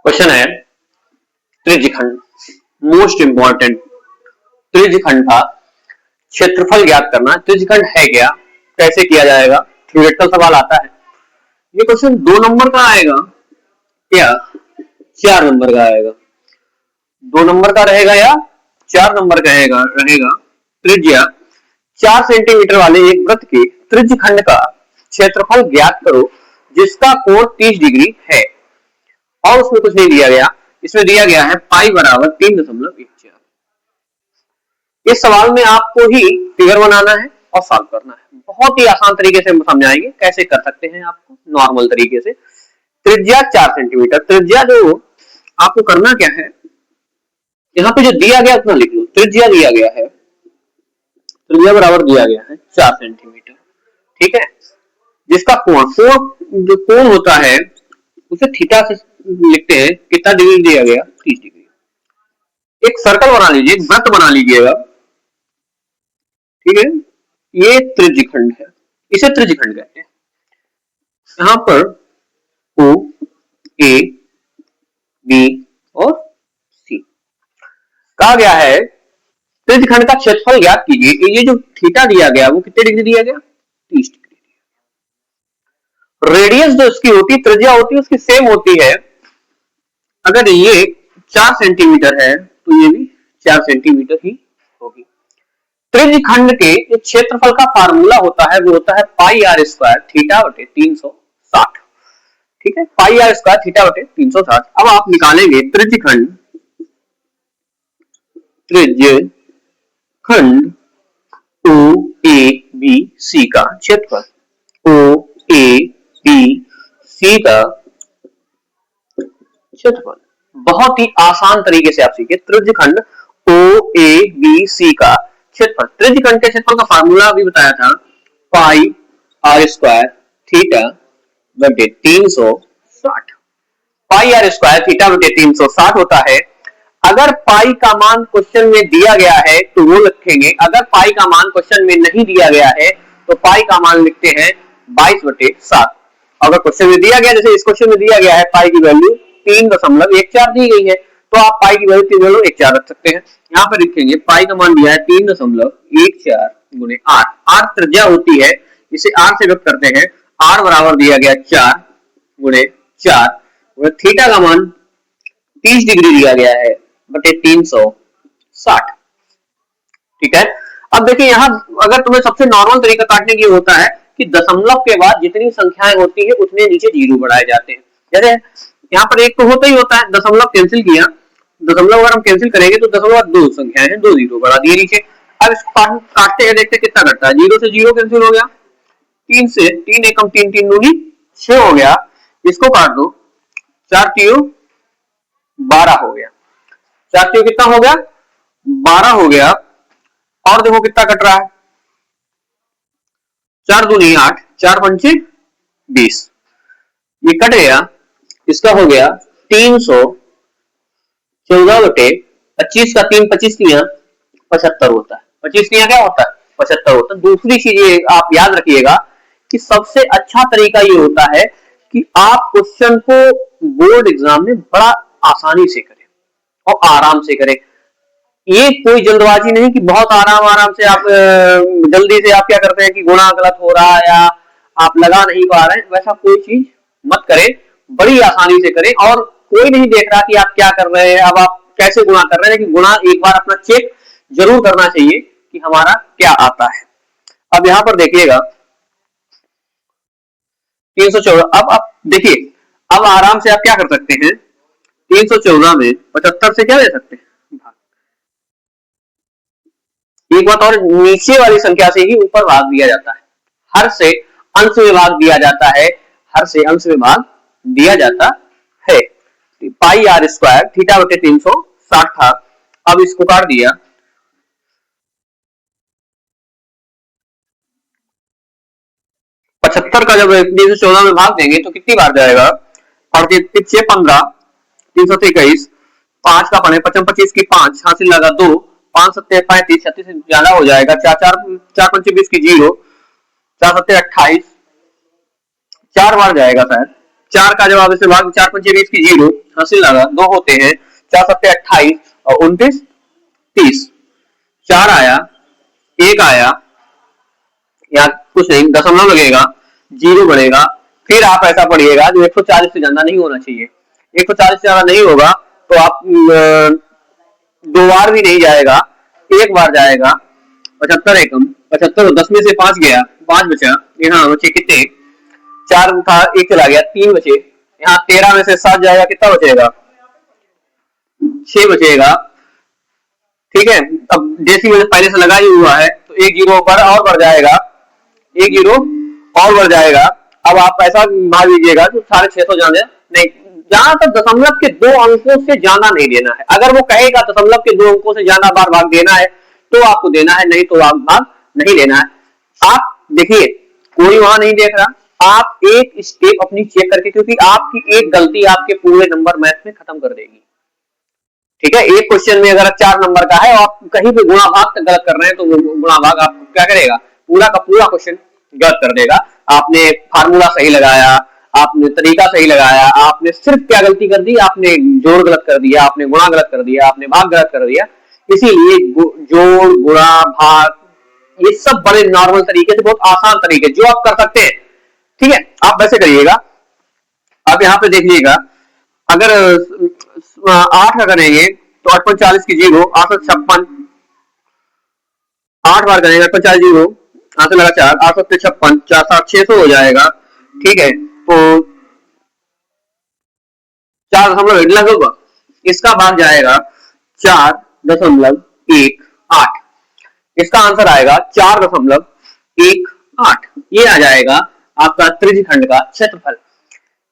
Question है त्रिज्यखंड, most important. त्रिज्यखंड का क्षेत्रफल ज्ञात करना। त्रिज्यखंड है क्या, कैसे किया जाएगा, थ्योरेटिकल सवाल आता है। ये क्वेश्चन 2 नंबर का आएगा या 4 नंबर का आएगा? 2 नंबर का रहेगा या 4 नंबर का रहेगा। त्रिज्या 4 सेंटीमीटर वाले एक वृत्त के त्रिज्यखंड का क्षेत्रफल ज्ञात करो जिसका कोण 30 डिग्री है। और उसमें कुछ नहीं दिया गया, इसमें दिया गया है पाई बराबर 3.14। इस सवाल में आपको ही फिगर बनाना है और सॉल्व करना है। बहुत ही आसान तरीके से हम समझाएंगे कैसे कर सकते हैं आपको नॉर्मल तरीके से। त्रिज्या 4 सेंटीमीटर, त्रिज्या जो आपको करना क्या है, यहाँ पे जो दिया गया उतना लिख लो। त्रिज्या दिया गया है, त्रिज्या बराबर दिया गया है 4 सेंटीमीटर, ठीक है। जिसका कोण जो कोण होता है उसे थीटा से लिखते हैं। कितना डिग्री दिया गया, 30 डिग्री। एक सर्कल बना लीजिए, एक वृत्त बना लीजिएगा, ठीक है। ये त्रिज्यखंड है, इसे त्रिज्यखंड कहते हैं। यहां पर O, A, B और C कहा गया है त्रिज्यखंड का क्षेत्रफल ज्ञात कीजिए। ये जो थीटा दिया गया वो कितने डिग्री दिया गया, 30 डिग्री। रेडियस जो उसकी होती है, त्रिज्या होती है, उसकी सेम होती है। अगर ये 4 सेंटीमीटर है तो ये भी 4 सेंटीमीटर ही होगी। त्रिज्यखंड के क्षेत्रफल का फार्मूला होता है वो होता है पाई आर स्क्वायर थीटा बटे 360, ठीक है। पाई आर स्क्वायर थीटा बटे 360। अब आप निकालेंगे त्रिज्यखंड ओ ए बी सी का क्षेत्रफल। ओ ए बी सी का क्षेत्रफल बहुत ही आसान तरीके से आप सीखे। त्रिज्यखंड ओ ए बी सी का क्षेत्रफल, त्रिज्यखंड के क्षेत्रफल का फार्मूला अभी बताया था, पाई आर स्क्वायर थीटा बटे 360। पाई आर स्क्वायर थीटा बटे 360 होता है। अगर पाई का मान क्वेश्चन में दिया गया है तो वो लिखेंगे, अगर पाई का मान क्वेश्चन में नहीं दिया गया है तो पाई का मान लिखते हैं 22/7। अगर क्वेश्चन में दिया गया, जैसे इस क्वेश्चन में दिया गया है पाई की वैल्यू 3.14 दी गई है, तो आप पाई की वैल्यू 3.14 रख सकते हैं। यहाँ पर लिखेंगे पाई का मान दिया है 3.14 गुणे 8। 8 त्रिज्या होती है, इसे 8 से व्यक्त करते हैं। r बराबर दिया गया 4 गुणे 4, थीटा का मान 30 डिग्री दिया गया है बटे 360, ठीक है। अब देखिए यहाँ अगर तुम्हें सबसे नॉर्मल तरीका काटने की होता है कि दशमलव के बाद जितनी संख्याएं होती है उतने नीचे जीरो बढ़ाए जाते हैं। जैसे यहाँ पर एक तो होता ही होता है, दशमलव कैंसिल किया, दशमलव अगर हम कैंसिल करेंगे तो दशमलव 2 संख्याएं हैं, 2 जीरो बढ़ा दिए नीचे। अब इसको काटते हैं, देखते कितना कटता है। 0 से 0 कैंसिल हो गया, 3 से 3 एकम 3 3 दूनी 6 हो गया। इसको काट दो, 4 तीन 12 हो गया। 4 तीन कितना हो गया, 12 हो गया। और देखो कितना कट रहा है, 4 दूनी 8, 4 पंचे 20, ये कट गया। इसका हो गया 314 बटे 25 का 3 25 तियां 75 होता है। 25 तियां क्या होता है, 75 होता है। दूसरी चीज ये आप याद रखिएगा कि सबसे अच्छा तरीका ये होता है कि आप क्वेश्चन को बोर्ड एग्जाम में बड़ा आसानी से करें और आराम से करें। ये कोई जल्दबाजी नहीं कि बहुत आराम से आप जल्दी से आप क्या करते हैं कि गुणा गलत हो रहा है या आप लगा नहीं पा रहे हैं, वैसा कोई चीज मत करें, बड़ी आसानी से करें। और कोई नहीं देख रहा कि आप क्या कर रहे हैं, अब आप कैसे गुणा कर रहे हैं, लेकिन गुणा एक बार अपना चेक जरूर करना चाहिए कि हमारा क्या आता है। अब यहां पर देखिएगा 314। अब आप देखिए, अब आराम से आप क्या कर सकते हैं, 314 में 75 से क्या ले सकते हैं, एक बात और, नीचे वाली संख्या से ही ऊपर भाग दिया जाता है। हर से अंश में भाग दिया जाता है, हर से अंश में भाग दिया जाता है। पाई आर स्क्वायर थीटा बटे 360 था, अब इसको काट दिया, पचहत्तर का जब 314 में भाग देंगे तो कितनी बार जाएगा, 15 321, 5 का 25 की 5 हासिल लगा 2, 5 सत्ते 35, 36 से ज्यादा हो जाएगा, 4 पंचे 20 की 0, 4 सत्ते 28, 4 बार जाएगा शायद, 4 का जवाब इसमें भाग 4 पंचे 20 की 0 हासिल लगा 2 होते हैं 4 सत्ते 28 और 29 30 4 आया 1 आया या कुछ नहीं दशमलव लगेगा 0 बढ़ेगा फिर आप ऐसा पढ़िएगा जो 140 से ज्यादा नहीं होना चाहिए 140 से ज्यादा नहीं होगा तो आप 2 बार भी नहीं जाएगा 1 बार जाएगा 75 एकम 75 10 में से 5 गया 5 बचा यहाँ बचे कितने 4 था 1 चला गया 3 बचे यहाँ 13 में से 7 जाएगा कितना बचेगा 6 बचेगा ठीक है। अब डेसिमल पहले से लगा ही हुआ है तो 1 जीरो पर और बढ़ जाएगा 1 जीरो और बढ़ जाएगा। अब आप ऐसा मान लीजिएगा तो 650 जाने नहीं जहां तक दशमलव के 2 अंकों से ज्यादा नहीं देना है। अगर वो कहेगा दशमलव के 2 अंकों से ज्यादा बार भाग देना है तो आपको देना है नहीं तो आप भाग नहीं लेना है। आप देखिए कोई वहां नहीं देख रहा आप एक स्टेप अपनी चेक करके क्योंकि आपकी एक गलती आपके पूरे नंबर मैथ में खत्म कर देगी ठीक है। एक क्वेश्चन में अगर 4 नंबर का है और आप कहीं पे गुणा भाग तक गलत कर रहे हैं तो गुणा भाग आप क्या करेगा पूरा का पूरा क्वेश्चन गलत कर देगा। आपने फार्मूला सही लगाया आपने तरीका सही लगाया आपने सिर्फ क्या गलती कर दी आपने जोड़ गलत कर दिया आपने गुणा गलत कर दिया आपने भाग गलत कर दिया। इसीलिए जोड़ गुणा भाग ये सब बड़े नॉर्मल तरीके से बहुत आसान तरीके जो आप कर सकते हैं ठीक है। आप वैसे करिएगा आप यहाँ पे देखिएगा अगर 8 का करेंगे तो 8 40 की 0 856 8 बार करेंगे 850 0 8 लगा 4 856 4 7 600 हो जाएगा ठीक है। तो 4 लगभग इसका भाग जाएगा 4.18 इसका आंसर आएगा 4.18 ये आ जाएगा आपका त्रिज्यखंड का क्षेत्रफल।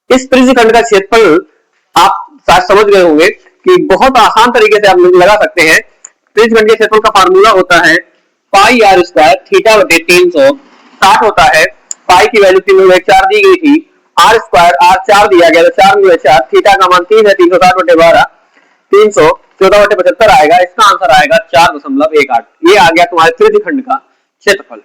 इस त्रिज्यखंड का क्षेत्रफल आप शायद समझ गए होंगे कि बहुत आसान तरीके से आप लगा सकते हैं। त्रिज्यखंड के क्षेत्रफल का फार्मूला होता है पाई आर स्क्वायर थीटा बटे 360 होता है। पाई की वैल्यू 3/4 दी गई थी आर स्क्वायर आर 4 दिया गया तो 4/4 थीटा का मान 3 है 360 बटे 12 314 बटे 75 आएगा। इसका आंसर आएगा 4.18 ये आ गया तुम्हारे त्रिज्यखंड का क्षेत्रफल।